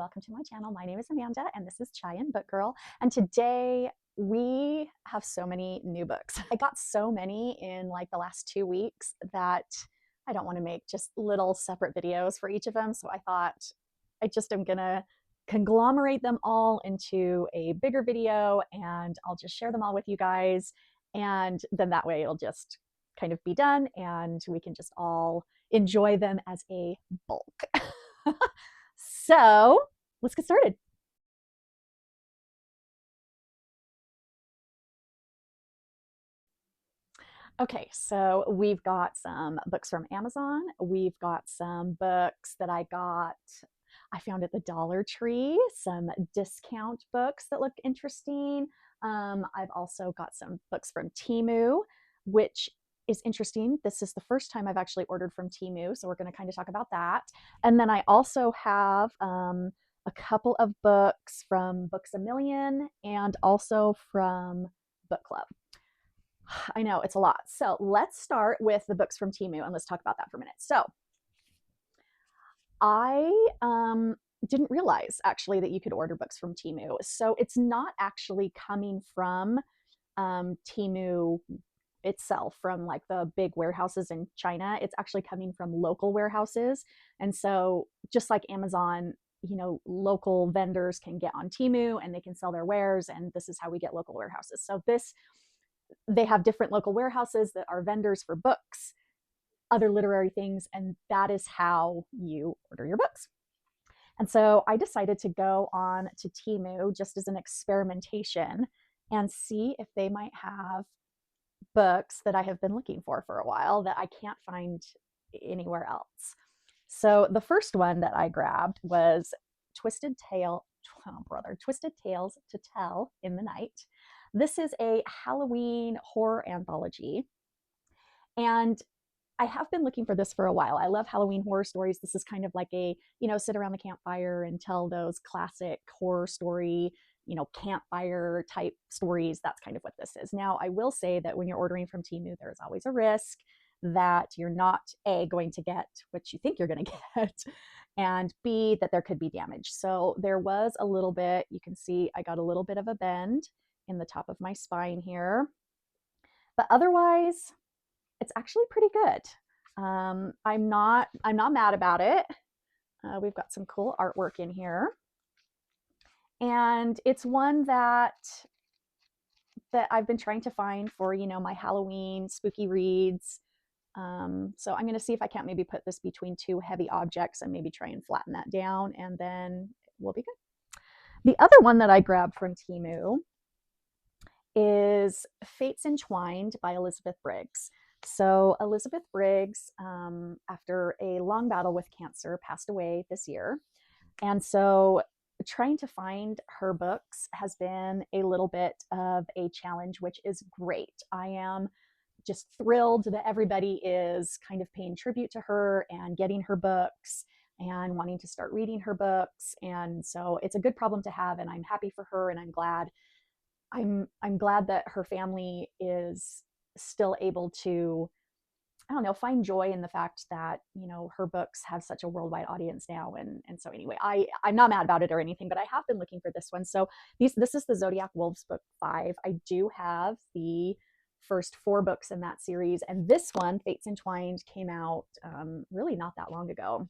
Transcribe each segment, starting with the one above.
welcome to my channel. My name is Amanda and this is Chai and Book Girl. And today we have so many new books. I got so many in like the last 2 weeks that I don't want to make just little separate videos for each of them. So I thought I just am gonna conglomerate them all into a bigger video and I'll just share them all with you guys. And then that way it'll just kind of be done and we can just all enjoy them as a bulk. So let's get started. Okay, so we've got some books from Amazon. We've got some books that I found at the Dollar Tree, some discount books that look interesting. I've also got some books from Temu, which is interesting. This is the first time I've actually ordered from Temu, so we're going to kind of talk about that. And then I also have a couple of books from Books A Million and also from Book Club. I know it's a lot. So let's start with the books from Temu and let's talk about that for a minute. So I didn't realize actually that you could order books from Temu. So it's not actually coming from Temu itself, from like the big warehouses in China. It's actually coming from local warehouses. And so just like Amazon, you know, local vendors can get on Temu and they can sell their wares, and this is how we get local warehouses. So they have different local warehouses that are vendors for books, other literary things, and that is how you order your books. And so I decided to go on to Temu just as an experimentation and see if they might have books that I have been looking for a while that I can't find anywhere else. So the first one that I grabbed was Twisted Tales to Tell in the Night. This is a Halloween horror anthology. And I have been looking for this for a while. I love Halloween horror stories. This is kind of like a, sit around the campfire and tell those classic horror story, campfire type stories. That's kind of what this is. Now, I will say that when you're ordering from Temu, there's always a risk that you're not going to get what you think you're going to get, and B, that there could be damage. So there was a little bit, you can see I got a little bit of a bend in the top of my spine here, but otherwise it's actually pretty good. I'm not mad about it. We've got some cool artwork in here, and it's one that I've been trying to find for my Halloween spooky reads. So I'm going to see if I can't maybe put this between two heavy objects and maybe try and flatten that down, and then we'll be good. The other one that I grabbed from Temu is Fates Entwined by Elizabeth Briggs. So Elizabeth Briggs, after a long battle with cancer, passed away this year. And so trying to find her books has been a little bit of a challenge, which is great. I am just thrilled that everybody is kind of paying tribute to her and getting her books and wanting to start reading her books. And so it's a good problem to have, and I'm happy for her, and I'm glad that her family is still able to, I don't know, find joy in the fact that, her books have such a worldwide audience now. And so anyway, I'm not mad about it or anything, but I have been looking for this one. So this is the Zodiac Wolves book 5. I do have the first 4 books in that series. And this one, Fates Entwined, came out really not that long ago.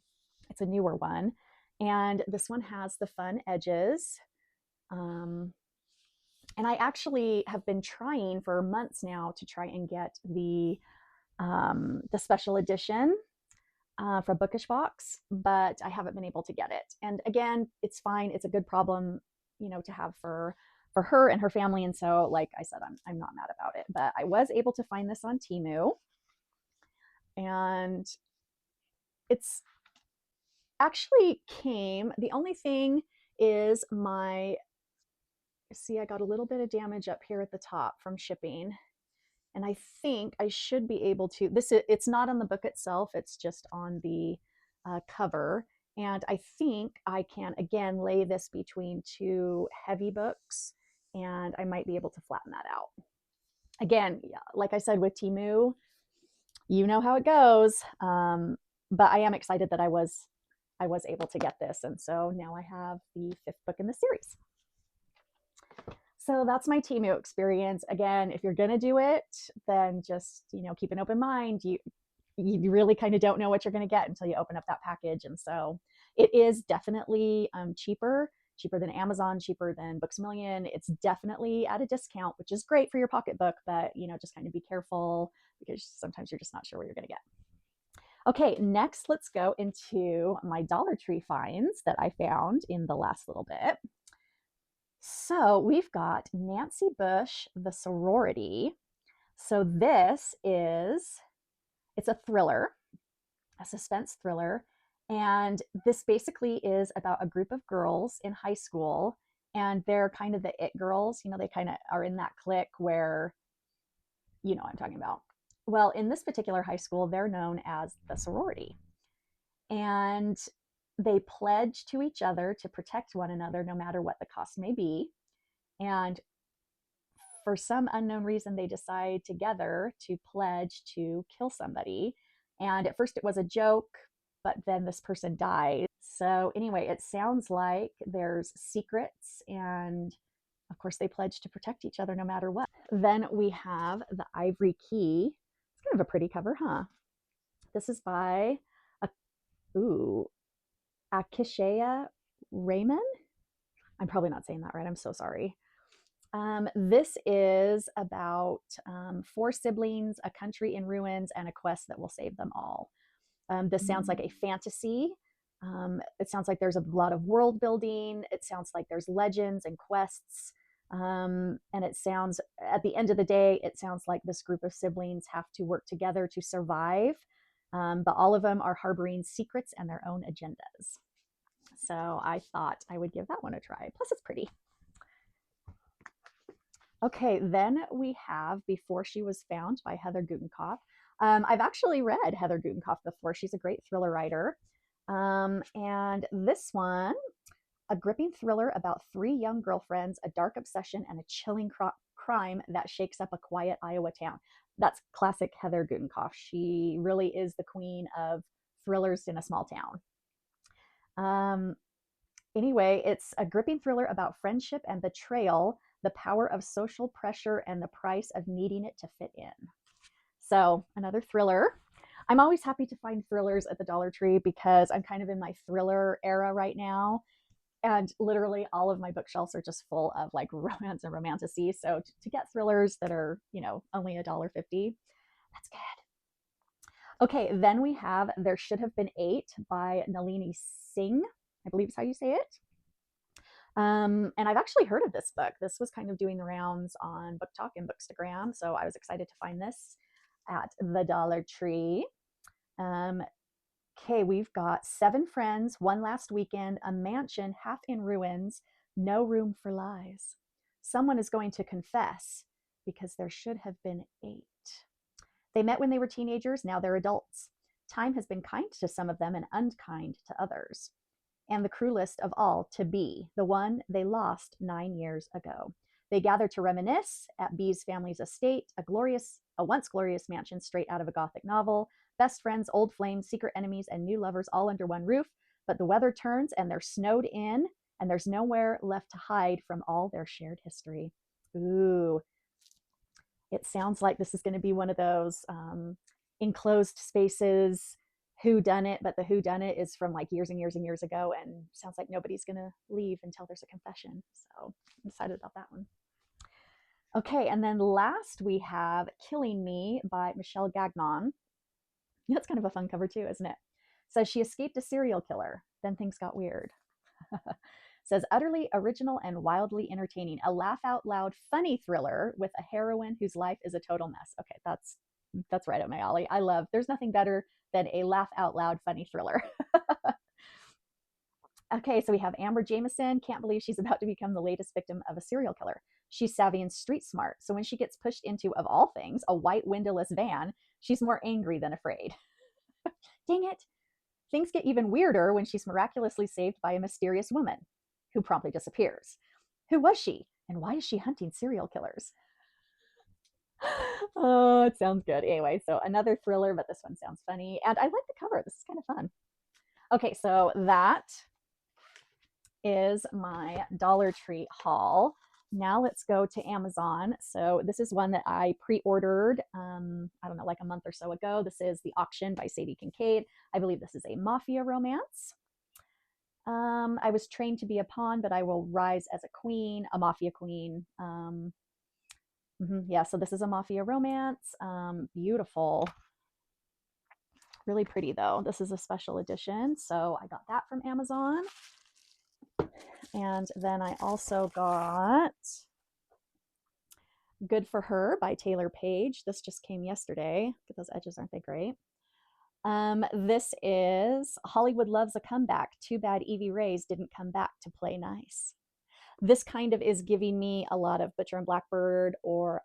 It's a newer one. And this one has the fun edges. And I actually have been trying for months now to try and get the special edition from Bookish Box, but I haven't been able to get it. And again, it's fine. It's a good problem, to have for her and her family. And so, like I said, I'm not mad about it. But I was able to find this on Temu, and it's actually the only thing is see, I got a little bit of damage up here at the top from shipping, and I think I should be able to, it's not on the book itself, it's just on the cover, and I think I can again lay this between 2 heavy books and I might be able to flatten that out. Again, like I said with Temu, you know how it goes, but I am excited that I was I was able to get this. And so now I have the fifth book in the series. So that's my Temu experience. Again, if you're going to do it, then just, keep an open mind. You really kind of don't know what you're going to get until you open up that package. And so it is definitely cheaper than Amazon, cheaper than Books A Million. It's definitely at a discount, which is great for your pocketbook, but just kind of be careful because sometimes you're just not sure what you're going to get. Okay, next let's go into my Dollar Tree finds that I found in the last little bit. So we've got Nancy Bush, The Sorority. So it's a thriller, a suspense thriller. And this basically is about a group of girls in high school, and they're kind of the it girls. They kind of are in that clique where, what I'm talking about. Well, in this particular high school, they're known as the sorority. And they pledge to each other to protect one another no matter what the cost may be. And for some unknown reason, they decide together to pledge to kill somebody. And at first it was a joke, but then this person died. So anyway, it sounds like there's secrets, and of course they pledge to protect each other no matter what. Then we have The Ivory Key. It's kind of a pretty cover, huh? This is by Akishaya Raymond. I'm probably not saying that right. I'm so sorry. This is about four siblings, a country in ruins, and a quest that will save them all. This sounds like a fantasy. It sounds like there's a lot of world building. It sounds like there's legends and quests. And it sounds, at the end of the day, it sounds like this group of siblings have to work together to survive. But all of them are harboring secrets and their own agendas. So I thought I would give that one a try. Plus, it's pretty. Okay, then we have Before She Was Found by Heather Gutenkopf. I've actually read Heather Gutenkopf before. She's a great thriller writer. And this one, a gripping thriller about three young girlfriends, a dark obsession, and a chilling crime that shakes up a quiet Iowa town. That's classic Heather Gutenkopf. She really is the queen of thrillers in a small town. Anyway, it's a gripping thriller about friendship and betrayal, the power of social pressure, and the price of needing it to fit in. So, another thriller. I'm always happy to find thrillers at the Dollar Tree because I'm kind of in my thriller era right now. And literally all of my bookshelves are just full of like romance and romantasy. So to get thrillers that are, only $1.50, that's good. Okay, then we have There Should Have Been Eight by Nalini Singh, I believe is how you say it. And I've actually heard of this book. This was kind of doing the rounds on Book Talk and Bookstagram. So I was excited to find this at the Dollar Tree. Okay, we've got 7 friends, one last weekend, a mansion half in ruins, no room for lies. Someone is going to confess because there should have been 8. They met when they were teenagers, now they're adults. Time has been kind to some of them and unkind to others. And the cruelest of all to B, the one they lost 9 years ago. They gather to reminisce at B's family's estate, a once glorious mansion straight out of a Gothic novel. Best friends, old flames, secret enemies, and new lovers all under one roof. But the weather turns and they're snowed in, and there's nowhere left to hide from all their shared history. Ooh, it sounds like this is going to be one of those enclosed spaces who done it, but the who done it is from like years and years and years ago, and sounds like nobody's going to leave until there's a confession. So I'm excited about that one. Okay, and then last we have Killing Me by Michelle Gagnon. That's kind of a fun cover too, isn't it? Says she escaped a serial killer, then things got weird. Says utterly original and wildly entertaining, a laugh out loud funny thriller with a heroine whose life is a total mess. Okay, that's right up my alley. There's nothing better than a laugh out loud funny thriller. Okay, so we have Amber Jameson. Can't believe she's about to become the latest victim of a serial killer. She's savvy and street smart. So when she gets pushed into, of all things, a white windowless van, she's more angry than afraid. Dang it. Things get even weirder when she's miraculously saved by a mysterious woman who promptly disappears. Who was she? And why is she hunting serial killers? Oh, it sounds good. Anyway, so another thriller, but this one sounds funny. And I like the cover. This is kind of fun. Okay, so that is my Dollar Tree haul. Now let's go to Amazon. So this is one that I pre-ordered, I don't know, like a month or so ago. This is The Auction by Sadie Kincaid. I believe this is a mafia romance. I was trained to be a pawn, but I will rise as a queen, a mafia queen. Yeah, so this is a mafia romance. Beautiful, really pretty though. This is a special edition, so I got that from Amazon. And then I also got Good for Her by Taylor Page. This just came yesterday. Look at those edges, aren't they great? This is Hollywood Loves a Comeback. Too bad Evie Reyes didn't come back to play nice. This kind of is giving me a lot of Butcher and Blackbird or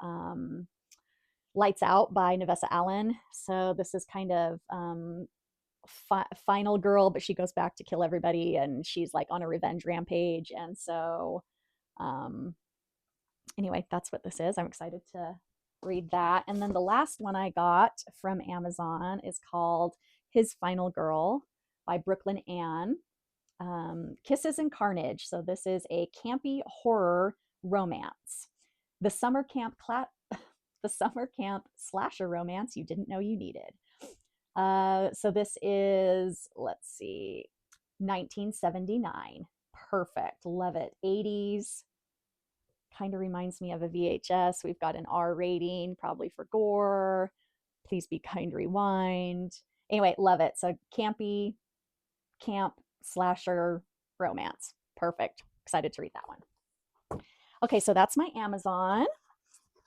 Lights Out by Nevessa Allen. So this is kind of final girl, but she goes back to kill everybody and she's like on a revenge rampage. And so anyway, that's what this is. I'm excited to read that. And then the last one I got from Amazon is called His Final Girl by Brooklyn Ann. Kisses and Carnage. So this is a campy horror romance. The summer camp the summer camp slasher romance you didn't know you needed. So this is, let's see, 1979. Perfect. Love it. 80s. Kind of reminds me of a VHS. We've got an R rating, probably for gore. Please Be Kind, Rewind. Anyway, love it. So campy, camp, slasher, romance. Perfect. Excited to read that one. Okay, so that's my Amazon.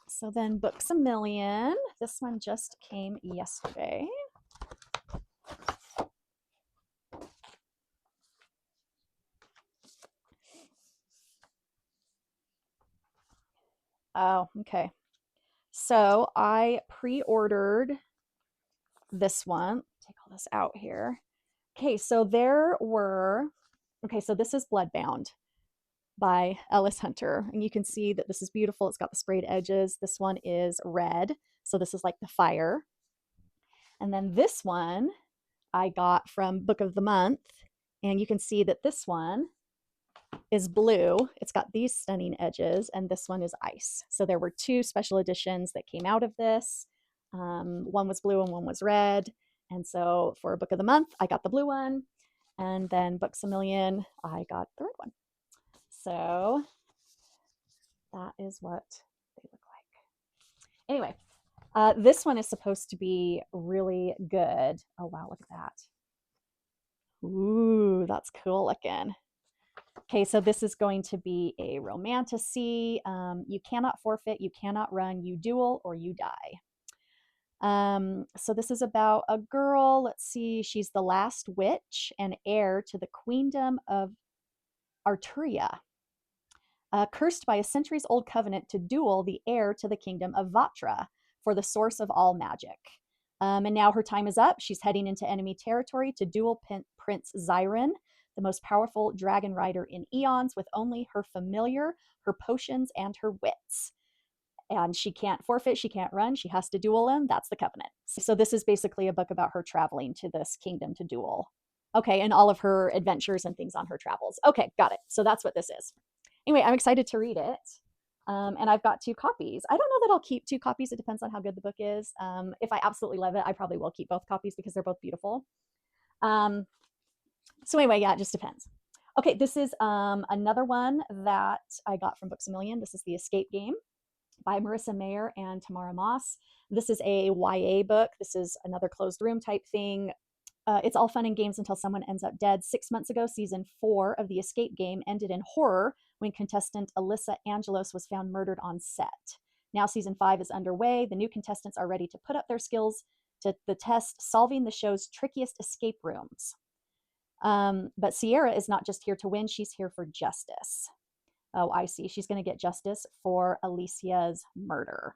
So then Books A Million. This one just came yesterday. Oh, okay. So I pre-ordered this one. Take all this out here. Okay, so so this is Bloodbound by Ellis Hunter. And you can see that this is beautiful. It's got the sprayed edges. This one is red. So this is like the fire. And then this one I got from Book of the Month. And you can see that this one is blue. It's got these stunning edges, and this one is ice. So there were two special editions that came out of this. One was blue and one was red. And so for Book of the Month, I got the blue one. And then Books A Million, I got the red one. So that is what they look like. Anyway, this one is supposed to be really good. Oh, wow, look at that. Ooh, that's cool looking. Okay, so this is going to be a romantasy. You cannot forfeit, you cannot run, you duel or you die. So this is about a girl. Let's see, she's the last witch and heir to the queendom of Arturia, cursed by a centuries-old covenant to duel the heir to the kingdom of Vatra for the source of all magic. And now her time is up. She's heading into enemy territory to duel Prince Zyron, the most powerful dragon rider in eons, with only her familiar, her potions, and her wits. And she can't forfeit, she can't run, she has to duel him. That's the covenant. So this is basically a book about her traveling to this kingdom to duel. Okay, and all of her adventures and things on her travels. Okay, got it. So that's what this is. Anyway, I'm excited to read it. And I've got 2 copies. I don't know that I'll keep 2 copies. It depends on how good the book is. If I absolutely love it, I probably will keep both copies because they're both beautiful. So anyway, yeah, it just depends. Okay, this is another one that I got from Books A Million. This is The Escape Game by Marissa Mayer and Tamara Moss. This is a YA book. This is another closed room type thing. It's all fun and games until someone ends up dead. 6 months ago, season 4 of The Escape Game ended in horror when contestant Alyssa Angelos was found murdered on set. Now season 5 is underway. The new contestants are ready to put up their skills to the test, solving the show's trickiest escape rooms. But Sierra is not just here to win, she's here for justice. Oh, I see. She's going to get justice for Alicia's murder.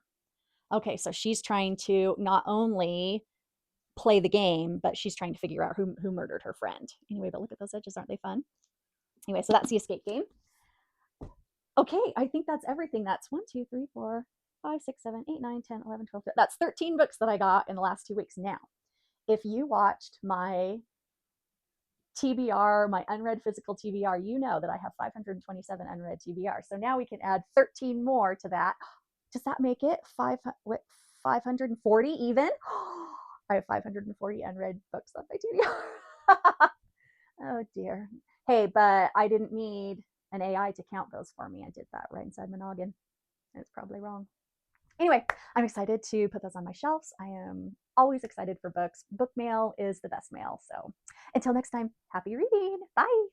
Okay, so she's trying to not only play the game, but she's trying to figure out who murdered her friend. Anyway, but look at those edges. Aren't they fun? Anyway, so that's The Escape Game. Okay, I think that's everything. That's 1, 2, 3, 4, 5, 6, 7, 8, 9, 10, 11, 12. That's 13 books that I got in the last 2 weeks. Now, if you watched my TBR, my unread physical TBR, you know that I have 527 unread TBR. So now we can add 13 more to that. Does that make it 540 even? I have 540 unread books on my TBR. Oh dear. Hey, but I didn't need an AI to count those for me. I did that right inside my noggin. It's probably wrong. Anyway, I'm excited to put those on my shelves. I am always excited for books. Book mail is the best mail. So until next time, happy reading. Bye.